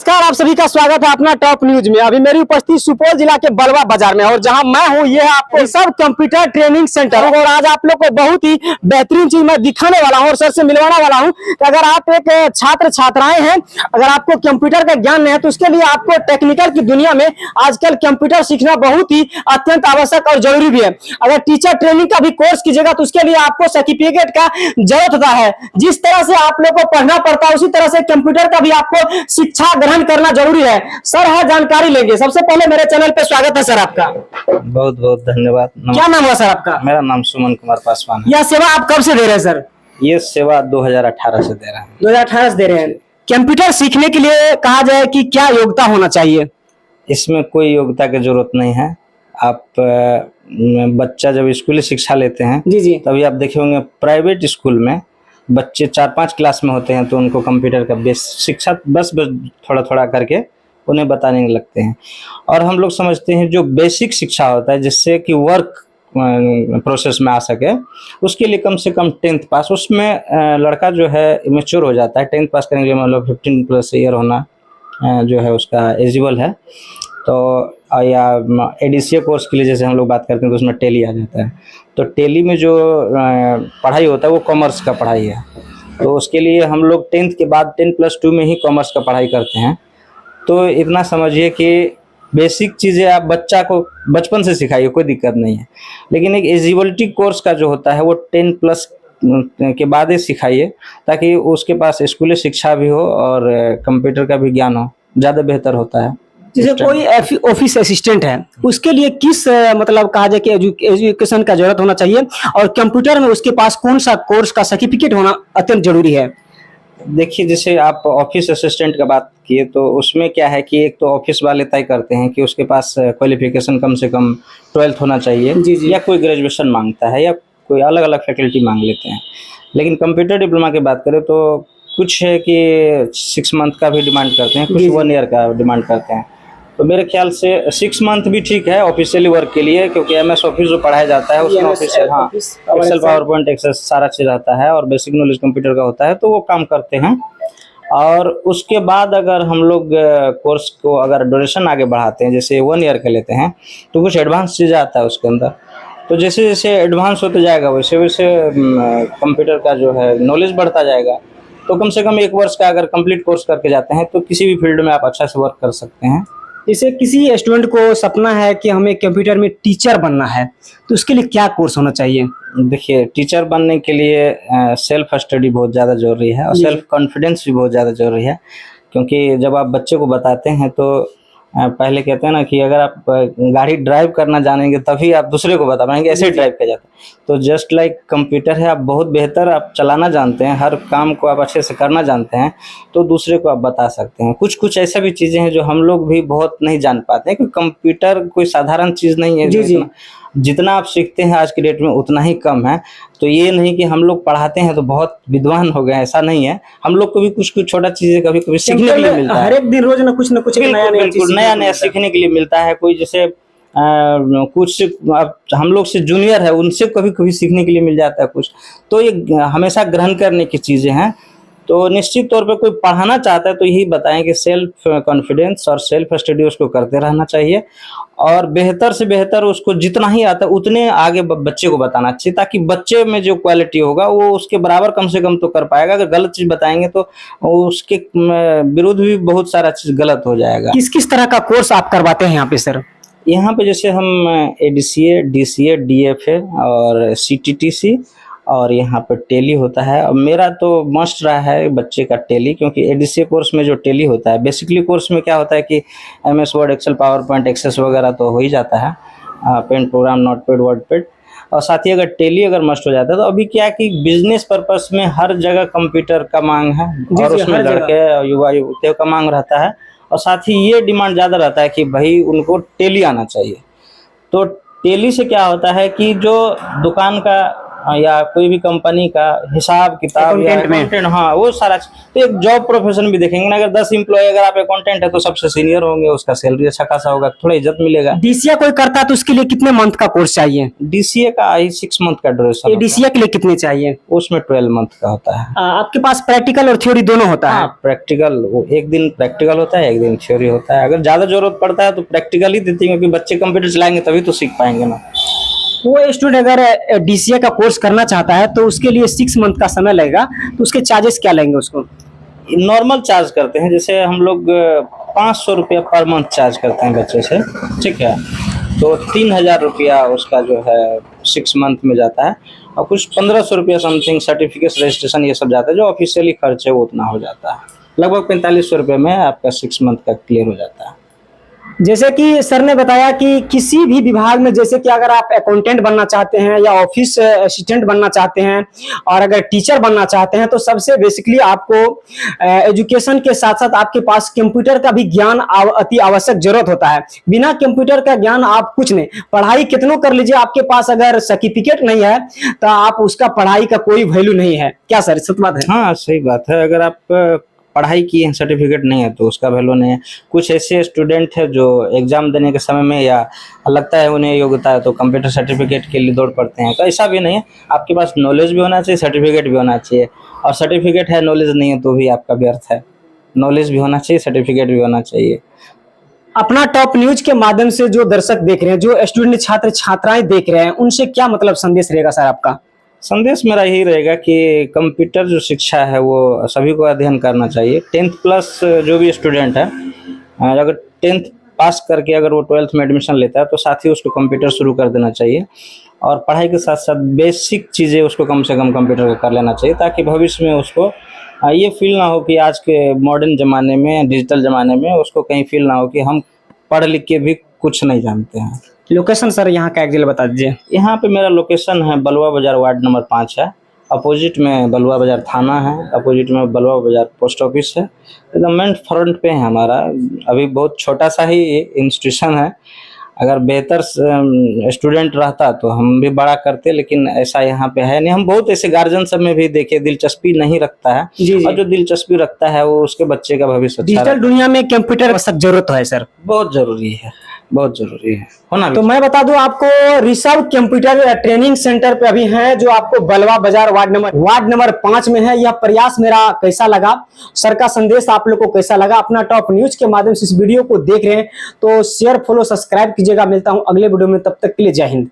नमस्कार, आप सभी का स्वागत है अपना टॉप न्यूज में। अभी मेरी उपस्थिति सुपौल जिला के बलवा बाजार में और जहां मैं हूं ये है आपको सब कंप्यूटर ट्रेनिंग सेंटर। और आज आप लोग को बहुत ही बेहतरीन चीज मैं दिखाने वाला हूं और सर से मिलवाने वाला हूं कि अगर आप एक छात्र छात्राएं हैं, अगर आपको कंप्यूटर का ज्ञान नहीं है तो उसके लिए आपको टेक्निकल की दुनिया में आजकल कंप्यूटर सीखना बहुत ही अत्यंत आवश्यक और जरूरी भी है। अगर टीचर ट्रेनिंग का भी कोर्स कीजिएगा तो उसके लिए आपको सर्टिफिकेट का जरूरत होता है। जिस तरह से आप लोग को पढ़ना पड़ता है उसी तरह से कंप्यूटर का भी आपको शिक्षा ग्रहण करना जरूरी है। सर है जानकारी लेंगे। सबसे पहले मेरे चैनल पे स्वागत है सर आपका। बहुत बहुत धन्यवाद। क्या नाम हुआ सर आपका? मेरा नाम सुमन कुमार पासवान है। यह सेवा आप कब से दे रहे हैं सर? ये सेवा 2018 से दे रहे हैं। 2018 से दे रहे हैं। कंप्यूटर सीखने के लिए कहा जाए कि क्या योग्यता होना चाहिए? इसमें कोई योग्यता की जरूरत नहीं है। आप बच्चा जब स्कूली शिक्षा लेते हैं जी तभी आप देखे होंगे प्राइवेट स्कूल में बच्चे 4-5 क्लास में होते हैं तो उनको कंप्यूटर का बेस शिक्षा बस थोड़ा थोड़ा करके उन्हें बताने लगते हैं। और हम लोग समझते हैं जो बेसिक शिक्षा होता है जिससे कि वर्क प्रोसेस में आ सके उसके लिए कम से कम 10th पास, उसमें लड़का जो है मैच्योर हो जाता है। 10th पास करने के लिए मतलब 15+ ईयर होना जो है उसका एलिजिबल है। तो या एडीसीए कोर्स के लिए जैसे हम लोग बात करते हैं तो उसमें टेली आ जाता है। तो टेली में जो पढ़ाई होता है वो कॉमर्स का पढ़ाई है। तो उसके लिए हम लोग 10th के बाद 10+2 में ही कॉमर्स का पढ़ाई करते हैं। तो इतना समझिए कि बेसिक चीज़ें आप बच्चा को बचपन से सिखाइए, कोई दिक्कत नहीं है। लेकिन एक एलिजिबिलिटी कोर्स का जो होता है वो 10+ के बाद ही सिखाइए ताकि उसके पास स्कूली शिक्षा भी हो और कंप्यूटर का भी ज्ञान हो, ज़्यादा बेहतर होता है। जैसे कोई ऑफिस असिस्टेंट है उसके लिए किस मतलब कहा जाए कि एजुकेशन का जरूरत होना चाहिए और कंप्यूटर में उसके पास कौन सा कोर्स का सर्टिफिकेट होना अत्यंत जरूरी है? देखिए, जैसे आप ऑफिस असिस्टेंट का बात किए तो उसमें क्या है कि एक तो ऑफिस वाले तय करते हैं कि उसके पास क्वालिफिकेशन कम से कम 12th होना चाहिए जी। या कोई ग्रेजुएशन मांगता है या कोई अलग अलग फैकल्टी मांग लेते हैं। लेकिन कंप्यूटर डिप्लोमा की बात करें तो कुछ है कि 6 मंथ का भी डिमांड करते हैं, कुछ 1 ईयर का डिमांड करते हैं। तो मेरे ख्याल से 6 मंथ भी ठीक है ऑफिशियली वर्क के लिए, क्योंकि MS ऑफिस जो पढ़ाया जाता है उसमें official Excel PowerPoint Access सारा चीज़ रहता है और बेसिक नॉलेज कंप्यूटर का होता है तो वो काम करते हैं। और उसके बाद अगर हम लोग कोर्स को अगर ड्यूरेशन आगे बढ़ाते हैं जैसे 1 ईयर का लेते हैं तो कुछ एडवांस चीज़ आता है उसके अंदर। तो जैसे जैसे एडवांस होते जाएगा वैसे वैसे कंप्यूटर का जो है नॉलेज बढ़ता जाएगा। तो कम से कम 1 वर्ष का अगर कंप्लीट कोर्स करके जाते हैं तो किसी भी फील्ड में आप अच्छा से वर्क कर सकते हैं। जैसे किसी स्टूडेंट को सपना है कि हमें कंप्यूटर में टीचर बनना है तो उसके लिए क्या कोर्स होना चाहिए? देखिए, टीचर बनने के लिए सेल्फ स्टडी बहुत ज़्यादा जरूरी है और सेल्फ कॉन्फिडेंस भी बहुत ज़्यादा जरूरी है। क्योंकि जब आप बच्चे को बताते हैं तो पहले कहते हैं ना कि अगर आप गाड़ी ड्राइव करना जानेंगे तभी आप दूसरे को बता पाएंगे, ऐसे ड्राइव किया जाता है। तो जस्ट लाइक कंप्यूटर है, आप बहुत बेहतर आप चलाना जानते हैं, हर काम को आप अच्छे से करना जानते हैं तो दूसरे को आप बता सकते हैं। कुछ कुछ ऐसा भी चीज़ें हैं जो हम लोग भी बहुत नहीं जान पाते हैं कि कंप्यूटर कोई साधारण चीज़ नहीं है। जी। जितना आप सीखते हैं आज की डेट में उतना ही कम है। तो ये नहीं कि हम लोग पढ़ाते हैं तो बहुत विद्वान हो गए, ऐसा नहीं है। हम लोग को भी कुछ कुछ छोटा चीजें कभी कभी सीखने के लिए मिलता है। हर एक दिन रोज ना कुछ नया सीखने के लिए मिलता है। कोई जैसे कुछ हम लोग से जूनियर है उनसे कभी कभी सीखने के लिए मिल जाता है कुछ। तो ये हमेशा ग्रहण करने की चीजें हैं। तो निश्चित तौर पे कोई पढ़ाना चाहता है तो यही बताएं कि सेल्फ कॉन्फिडेंस और सेल्फ स्टडी उसको करते रहना चाहिए और बेहतर से बेहतर उसको जितना ही आता है उतने आगे बच्चे को बताना चाहिए ताकि बच्चे में जो क्वालिटी होगा वो उसके बराबर कम से कम तो कर पाएगा। अगर गलत चीज़ बताएंगे तो उसके विरुद्ध भी बहुत सारा चीज़ गलत हो जाएगा। किस किस तरह का कोर्स आप करवाते हैं यहाँ पे सर? यहाँ पे जैसे हम ADCA, DCA, DFA और CTTC और यहाँ पर टेली होता है। और मेरा तो मस्ट रहा है बच्चे का टेली, क्योंकि ADCA कोर्स में जो टेली होता है बेसिकली कोर्स में क्या होता है कि MS Word, Excel, PowerPoint, Access वगैरह तो हो ही जाता है, पेंट प्रोग्राम, नोटपैड, वर्डपैड। और साथ ही अगर टेली अगर मस्ट हो जाता है तो अभी क्या है कि बिजनेस पर्पस में हर जगह कंप्यूटर का मांग है और उसमें लड़के युवा युवतियों का मांग रहता है। और साथ ही ये डिमांड ज़्यादा रहता है कि भाई उनको टेली आना चाहिए। तो टेली से क्या होता है कि जो दुकान का या कोई भी कंपनी का हिसाब किताब या Accountant में। अकाउंटेंट, हाँ वो सारा तो एक जॉब प्रोफेशन भी देखेंगे ना। अगर 10 एम्प्लॉय, अगर आप अकाउंटेंट है तो सबसे सीनियर होंगे, उसका सैलरी अच्छा खासा होगा, थोड़ा इज्जत मिलेगा। डीसीए कोई करता है तो उसके लिए कितने मंथ का कोर्स चाहिए? डीसीए का 6 मंथ का ड्यूरेशन, डीसीए के लिए कितने चाहिए? उसमें 12 मंथ का होता है। आपके पास प्रैक्टिकल और थ्योरी दोनों होता है? हाँ, प्रैक्टिकल वो एक दिन प्रैक्टिकल होता है, एक दिन थ्योरी होता है। अगर ज्यादा जरूरत पड़ता है तो प्रैक्टिकल ही देती है, क्योंकि बच्चे कंप्यूटर चलाएंगे तभी तो सीख पाएंगे ना। वो स्टूडेंट अगर डीसीए का कोर्स करना चाहता है तो उसके लिए 6 मंथ का समय लगेगा, तो उसके चार्जेस क्या लेंगे उसको? नॉर्मल चार्ज करते हैं, जैसे हम लोग 500 रुपया पर मंथ चार्ज करते हैं बच्चे से, ठीक है। तो 3000 रुपया उसका जो है 6 मंथ में जाता है, और कुछ 1500 रुपया समथिंग सर्टिफिकेट रजिस्ट्रेशन ये सब जाता है। जो ऑफिशियली खर्च है वो उतना हो जाता है, लगभग 4500 रुपये में आपका 6 मंथ का क्लियर हो जाता है। जैसे कि सर ने बताया कि किसी भी विभाग में, जैसे कि अगर आप अकाउंटेंट बनना चाहते हैं या ऑफिस असिस्टेंट बनना चाहते हैं और अगर टीचर बनना चाहते हैं, तो सबसे बेसिकली आपको एजुकेशन के साथ साथ आपके पास कंप्यूटर का भी ज्ञान अति आवश्यक जरूरत होता है। बिना कंप्यूटर का ज्ञान आप कुछ नहीं, पढ़ाई कितनों कर लीजिए, आपके पास अगर सर्टिफिकेट नहीं है तो आप उसका पढ़ाई का कोई वैल्यू नहीं है। क्या सर, सच बात है? हाँ सही बात है। अगर आप पढ़ाई किए हैं, सर्टिफिकेट नहीं है तो उसका वैल्यू नहीं है। कुछ ऐसे स्टूडेंट है जो एग्जाम देने के समय में या लगता है उन्हें योग्यता है तो कंप्यूटर सर्टिफिकेट के लिए दौड़ पड़ते हैं, तो ऐसा भी नहीं है। आपके पास नॉलेज भी होना चाहिए, सर्टिफिकेट भी होना चाहिए। और सर्टिफिकेट है, नॉलेज नहीं है तो भी आपका व्यर्थ है। नॉलेज भी होना चाहिए, सर्टिफिकेट भी होना चाहिए। अपना टॉप न्यूज के माध्यम से जो दर्शक देख रहे हैं, जो स्टूडेंट छात्र छात्राएं देख रहे हैं, उनसे क्या मतलब संदेश रहेगा सर आपका? संदेश मेरा यही रहेगा कि कंप्यूटर जो शिक्षा है वो सभी को अध्ययन करना चाहिए। 10th प्लस जो भी स्टूडेंट है, अगर 10th पास करके अगर वो 12th में एडमिशन लेता है तो साथ ही उसको कंप्यूटर शुरू कर देना चाहिए। और पढ़ाई के साथ साथ बेसिक चीज़ें उसको कम से कम कंप्यूटर का कर लेना चाहिए, ताकि भविष्य में उसको ये फील ना हो कि आज के मॉडर्न ज़माने में, डिजिटल ज़माने में उसको कहीं फील ना हो कि हम पढ़ लिख के भी कुछ नहीं जानते हैं। लोकेशन सर यहाँ का एक जिला बता दीजिए। यहाँ पे मेरा लोकेशन है बलुआ बाजार, वार्ड नंबर 5 है। अपोजिट में बलुआ बाजार थाना है, अपोजिट में बलुआ बाजार पोस्ट ऑफिस है। एकदम मेन फ्रंट पे है हमारा। अभी बहुत छोटा सा ही इंस्टीट्यूशन है। अगर बेहतर स्टूडेंट रहता तो हम भी बड़ा करते, लेकिन ऐसा यहाँ पे है नहीं। हम बहुत ऐसे गार्जियन सब में भी देखे, दिलचस्पी नहीं रखता है। जी। और जो दिलचस्पी रखता है वो उसके बच्चे का भविष्य अच्छा डिजिटल दुनिया में कंप्यूटर आवश्यक जरूरत है सर, बहुत जरूरी है, बहुत जरूरी है होना भी। तो मैं बता दूं आपको, ऋषभ कंप्यूटर ट्रेनिंग सेंटर पे अभी है, जो आपको बलवा बाजार वार्ड नंबर 5 में है। यह प्रयास मेरा कैसा लगा, सर का संदेश आप लोग को कैसा लगा? अपना टॉप न्यूज के माध्यम से इस वीडियो को देख रहे हैं तो शेयर, फॉलो, सब्सक्राइब कीजिएगा। मिलता हूं अगले वीडियो में, तब तक के लिए जय हिंद।